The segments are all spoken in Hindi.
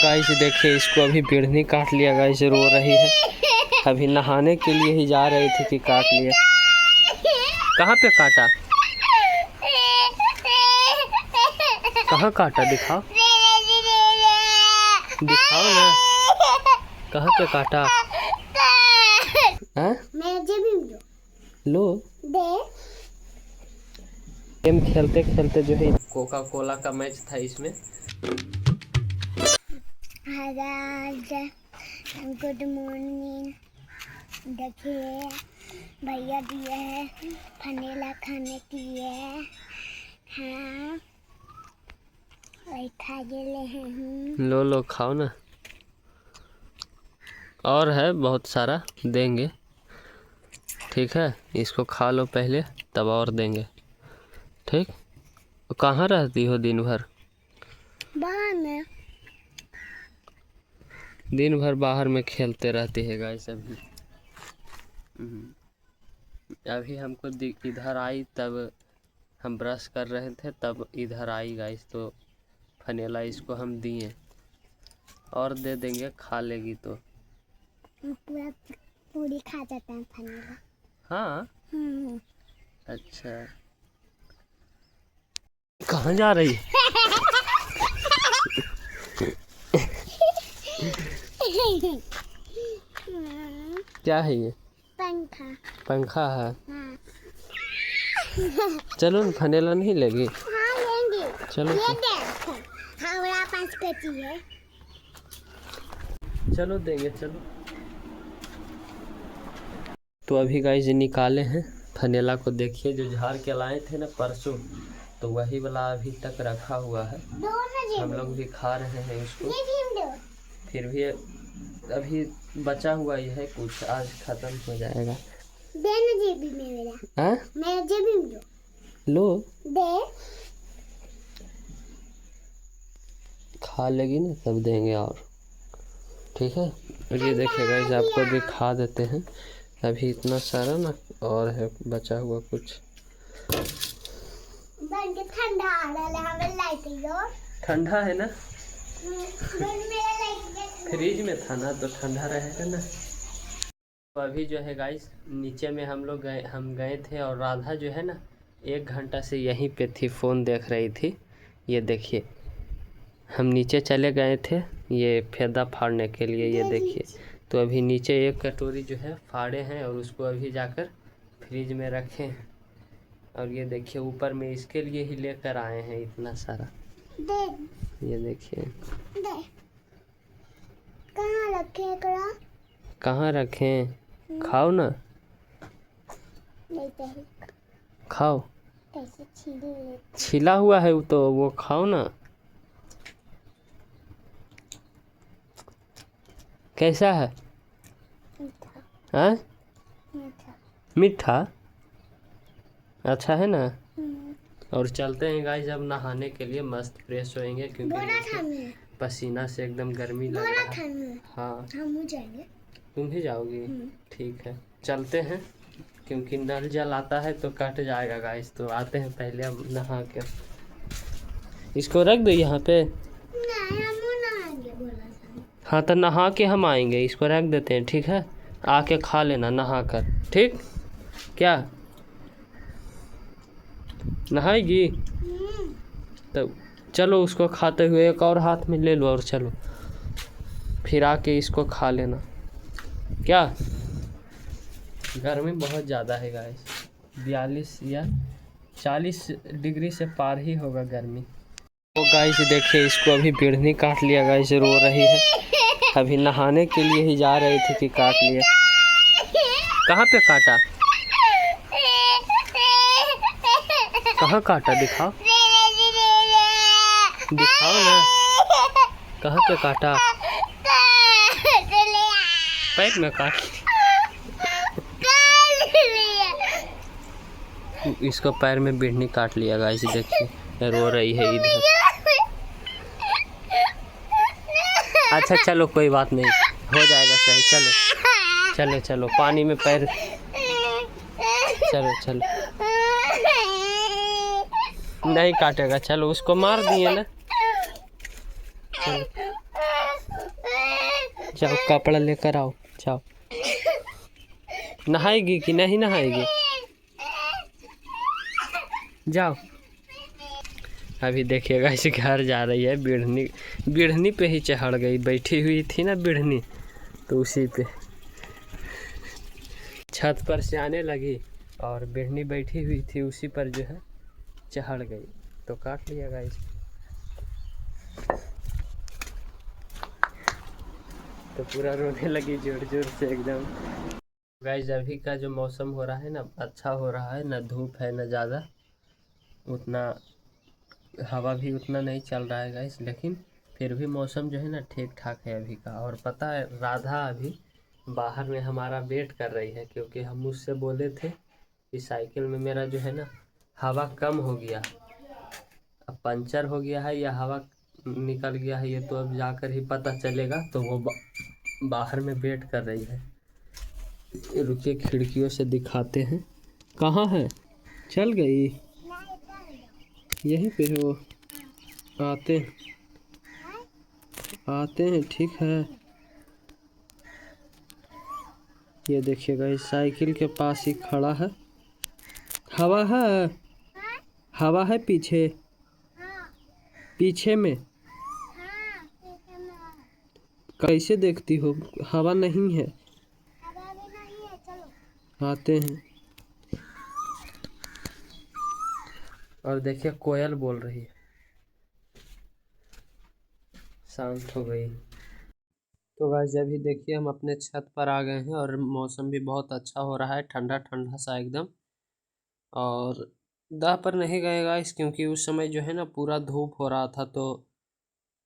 गाइस देखिए इसको अभी बिढ़नी काट लिया गाइस, रो रही है। अभी नहाने के लिए ही जा रही थी कि काट लिया। कहाँ पे काटा, कहाँ काटा, दिखाओ दिखाओ ना, कहाँ पे काटा है? लो गेम खेलते खेलते जो है कोका कोला का मैच था इसमें। Good morning. देखिए भैया दिए है फनेला खाने के लिए। हाँ खा ले हैं। लो लो खाओ ना, और है बहुत सारा देंगे, ठीक है। इसको खा लो पहले तब और देंगे, ठीक। कहाँ रहती हो दिन भर? बाहर में। दिन भर बाहर में खेलते रहती है गाइस। अभी हमको इधर आई, तब हम ब्रश कर रहे थे तब इधर आई गाइस, तो फनेला इसको हम दिए और दे देंगे, खा लेगी तो। पूरा पूरी खा जाता है फनेला। हाँ अच्छा, कहाँ जा रही है? क्या है ये? पंखा। पंखा है। हाँ। चलो न फनेला नहीं लेगी? हाँ लेंगे। चलो ये देखो हमारा पास कच्ची है। चलो देंगे, चलो। तो अभी गाइस निकाले हैं फनेला को, देखिए जो झाड़ के लाए थे ना परसों, तो वही वाला अभी तक रखा हुआ है। हम लोग भी खा रहे हैं इसको, फिर भी अभी बचा हुआ ही है कुछ, आज खत्म हो जाएगा। जेबी में मेरा। मेरा जेबी में लो दे। खा लेगी ना तब देंगे और, ठीक है। और ये देखिए गाइस आपको दिखा देते हैं, अभी इतना सारा ना और है बचा हुआ कुछ। ठंडा आ रहा है, लाइट ठंडा है ना, फ्रिज में था ना तो ठंडा रहेगा ना। तो अभी जो है गाइस नीचे में हम गए थे, और राधा जो है ना 1 घंटा से यहीं पे थी, फ़ोन देख रही थी। ये देखिए हम नीचे चले गए थे ये फेदा फाड़ने के लिए, ये देखिए। तो अभी नीचे एक कटोरी जो है फाड़े हैं और उसको अभी जाकर फ्रिज में रखे हैं। और ये देखिए ऊपर में इसके लिए ही लेकर आए हैं इतना सारा। ये देखिए कहाँ रखे, कहाँ रखें, खाओ ना, खाओ। छिला हुआ है तो वो खाओ ना। कैसा है? हाँ मीठा, अच्छा है ना। और चलते हैं गाइस अब नहाने के लिए, मस्त फ्रेश होएंगे क्योंकि पसीना से एकदम गर्मी लग रहा है। हाँ हम जाएंगे। तुम भी जाओगी, ठीक है चलते हैं, क्योंकि नल जल आता है तो कट जाएगा गाइस। तो आते हैं पहले अब नहा के, इसको रख दो यहाँ पे। हाँ तो नहा के हम आएंगे, इसको रख देते हैं, ठीक है। आके खा लेना नहा कर, ठीक। क्या नहाएगी? तो चलो उसको खाते हुए एक और हाथ में ले लो और चलो, फिर आके इसको खा लेना। क्या गर्मी बहुत ज़्यादा है गाइस, 42 या 40 डिग्री से पार ही होगा गर्मी। तो गाइस देखिए इसको अभी बिढ़नी काट लिया गाइस, रो रही है। अभी नहाने के लिए ही जा रही थी कि काट लिया। कहाँ पे काटा, कहाँ काटा, दिखाओ दिखाओ ना, कहाँ पे काटा, पैर में काट। इसको पैर में बिढ़नी काट लिया गाइस, देखिए रो रही है इधर। अच्छा चलो कोई बात नहीं, हो जाएगा सही। चलो चलो चलो पानी में पैर, चलो चलो नहीं काटेगा, चलो उसको मार दिए ना, चलो जाओ कपड़ा लेकर आओ, जाओ। नहाएगी कि नहीं नहाएगी? जाओ। अभी देखिएगा इस घर जा रही है, बिढ़नी पे ही चढ़ गई, बैठी हुई थी ना बिढ़नी, तो उसी पे छत पर से आने लगी और बिढ़नी बैठी हुई थी उसी पर जो है चढ़ गई, तो काट लिया गाइस। तो पूरा रोने लगी जोर जोर से एकदम। गाइस अभी का जो मौसम हो रहा है ना, अच्छा हो रहा है, ना धूप है ना ज़्यादा, उतना हवा भी उतना नहीं चल रहा है गाइस, लेकिन फिर भी मौसम जो है ना ठीक ठाक है अभी का। और पता है राधा अभी बाहर में हमारा वेट कर रही है, क्योंकि हम उससे बोले थे कि साइकिल में मेरा जो है ना हवा कम हो गया, अब पंचर हो गया है या हवा निकल गया है, ये तो अब जाकर ही पता चलेगा। तो वो बाहर में वेट कर रही है। रुकिए खिड़कियों से दिखाते हैं। कहाँ है? चल गई? यहीं पे हो? आते हैं, ठीक है। ये देखिएगा इस साइकिल के पास ही खड़ा है। हवा है? हवा है पीछे? पीछे में? कैसे देखती हो? हवा नहीं है। आते हैं। और देखिए कोयल बोल रही है। शांत हो गई। तो गाइस अभी देखिए हम अपने छत पर आ गए हैं और मौसम भी बहुत अच्छा हो रहा है, ठंडा ठंडा सा एकदम। और दाह पर नहीं गए गाइस, क्योंकि उस समय जो है ना पूरा धूप हो रहा था, तो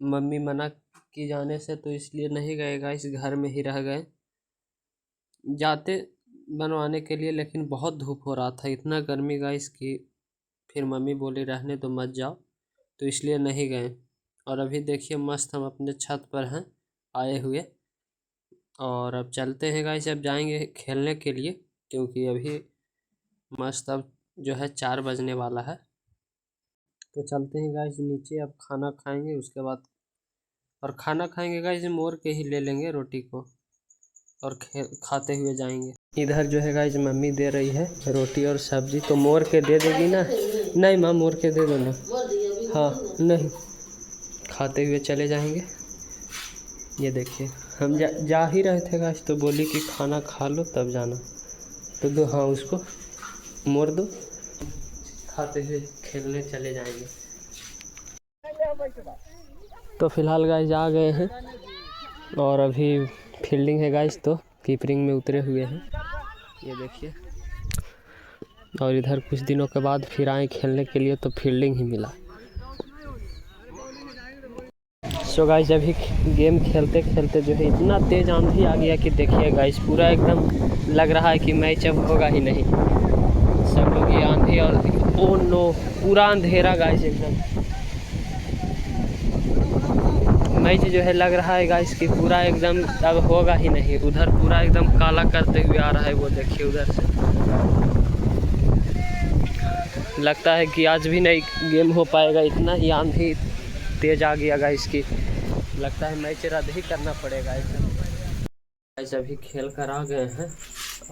मम्मी मना की जाने से तो इसलिए नहीं गए गाइस, घर में ही रह गए। जाते बनवाने के लिए, लेकिन बहुत धूप हो रहा था, इतना गर्मी गाइस की फिर मम्मी बोली रहने तो मत जाओ, तो इसलिए नहीं गए। और अभी देखिए मस्त हम अपने छत पर हैं आए हुए, और अब चलते हैं गाइस, अब जाएंगे खेलने के लिए, क्योंकि अभी मस्त अब जो है 4 बजने वाला है। तो चलते हैं गाइस नीचे, अब खाना खाएंगे उसके बाद, और खाना खाएंगे गाइस मोड़ के ही ले लेंगे रोटी को, और खाते हुए जाएंगे। इधर जो है गाइस मम्मी दे रही है रोटी और सब्जी, तो मोड़ के दे देगी ना? नहीं माँ मोड़ के दे दो ना। हाँ नहीं, खाते हुए चले जाएंगे। ये देखिए हम जा ही रहे थे गाइस, तो बोली कि खाना खा लो तब जाना, तो दो, हाँ उसको मोड़ दो, खाते हुए खेलने चले जाएंगे। तो फिलहाल गाइस आ गए हैं, और अभी फील्डिंग है गाइस, तो कीपरिंग में उतरे हुए हैं, ये देखिए। और इधर कुछ दिनों के बाद फिर आए खेलने के लिए, तो फील्डिंग ही मिला। सो गाइस अभी गेम खेलते खेलते जो है इतना तेज़ आंधी आ गया कि देखिए गाइस पूरा एकदम लग रहा है कि मैच अब होगा ही नहीं। सब लोग ये आंधी, और ओ नो पूरा अंधेरा गाइस एकदम। मैच जो है लग रहा है गाइस कि पूरा एकदम अब होगा ही नहीं। उधर पूरा एकदम काला करते हुए आ रहा है, वो देखिए उधर से। लगता है कि आज भी नहीं गेम हो पाएगा, इतना ही आंधी तेज आ गया गाइस की, लगता है मैच रद्द ही करना पड़ेगा ऐसा। गाइस अभी खेल कर आ गए हैं,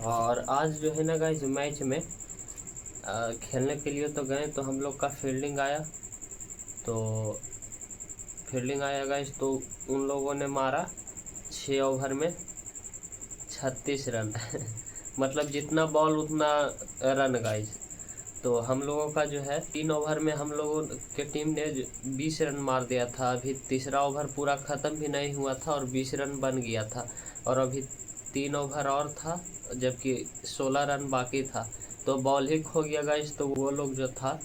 और आज जो है ना गाइस मैच में खेलने के लिए तो गए, तो हम लोग का फील्डिंग आया, गाइस, तो उन लोगों ने मारा 6 ओवर में 36 रन मतलब जितना बॉल उतना रन गाइस। तो हम लोगों का जो है 3 ओवर में हम लोगों के टीम ने 20 रन मार दिया था। अभी तीसरा ओवर पूरा ख़त्म भी नहीं हुआ था और 20 रन बन गया था, और अभी 3 ओवर और था, जबकि 16 रन बाकी था। तो बॉल ही खो गया गाइस, तो वो लोग जो था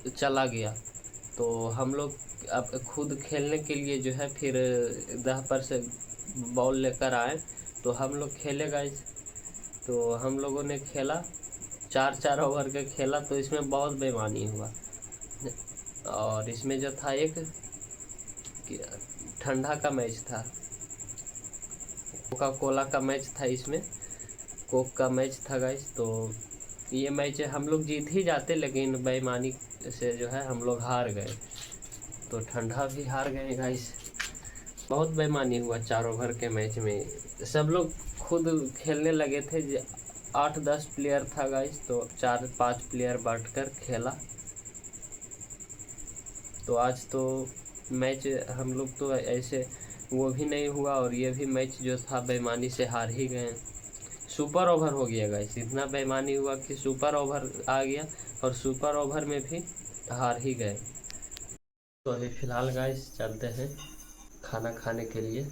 चला गया। तो हम लोग अब खुद खेलने के लिए जो है फिर दह पर से बॉल लेकर आए, तो हम लोग खेले गाइस। तो हम लोगों ने खेला 4 ओवर का खेला, तो इसमें बहुत बेईमानी हुआ। और इसमें जो था एक ठंडा का मैच था, कोका कोला का मैच था, इसमें कोक का मैच था गाइस। तो ये मैच हम लोग जीत ही जाते, लेकिन बेईमानी से जो है हम लोग हार गए, तो ठंडा भी हार गए गाइस। बहुत बेईमानी हुआ 4 ओवर के मैच में। सब लोग खुद खेलने लगे थे, 8-10 प्लेयर था गाइस, तो 4-5 प्लेयर बांटकर खेला। तो आज तो मैच हम लोग तो ऐसे वो भी नहीं हुआ, और ये भी मैच जो था बेईमानी से हार ही गए। सुपर ओवर हो गया गाइस, इतना बेईमानी हुआ कि सुपर ओवर आ गया और सुपर ओवर में भी हार ही गए। तो अभी फ़िलहाल गाइस चलते हैं खाना खाने के लिए।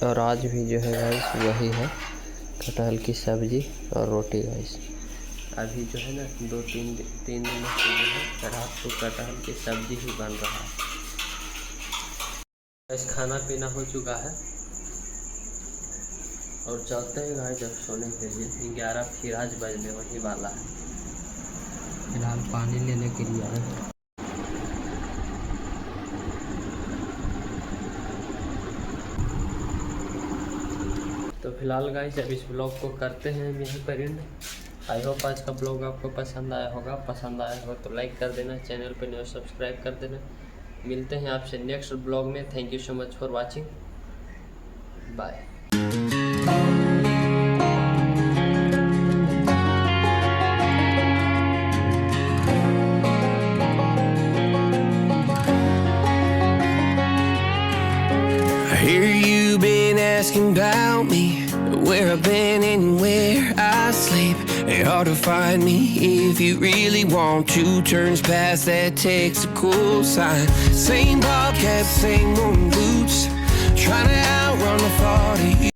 और आज भी जो है गाइस वही है, कटहल की सब्ज़ी और रोटी गाइस। अभी जो है ना 2-3 दिनों से जो है रात को कटहल की सब्ज़ी ही बन रहा है। गाइस खाना पीना हो चुका है और चलते हैं गाइस जब सोने के लिए। 11 फिर आज बजने वही वाला है। फिलहाल पानी लेने के लिए आए हैं। तो फिलहाल गाइस अब इस ब्लॉग को करते हैं यहीं पर एंड। आई होप आज का ब्लॉग आपको पसंद आया होगा। पसंद आया होगा तो लाइक कर देना, चैनल पर नए सब्सक्राइब कर देना। मिलते हैं आपसे नेक्स्ट ब्लॉग में। Thank you so much for watching, bye. I hear you been asking about me, where I've been and where I sleep. It's hard to find me if you really want to. Turns past that takes a cool sign. Same bobcat, same moon boots, trying to outrun the thought of you.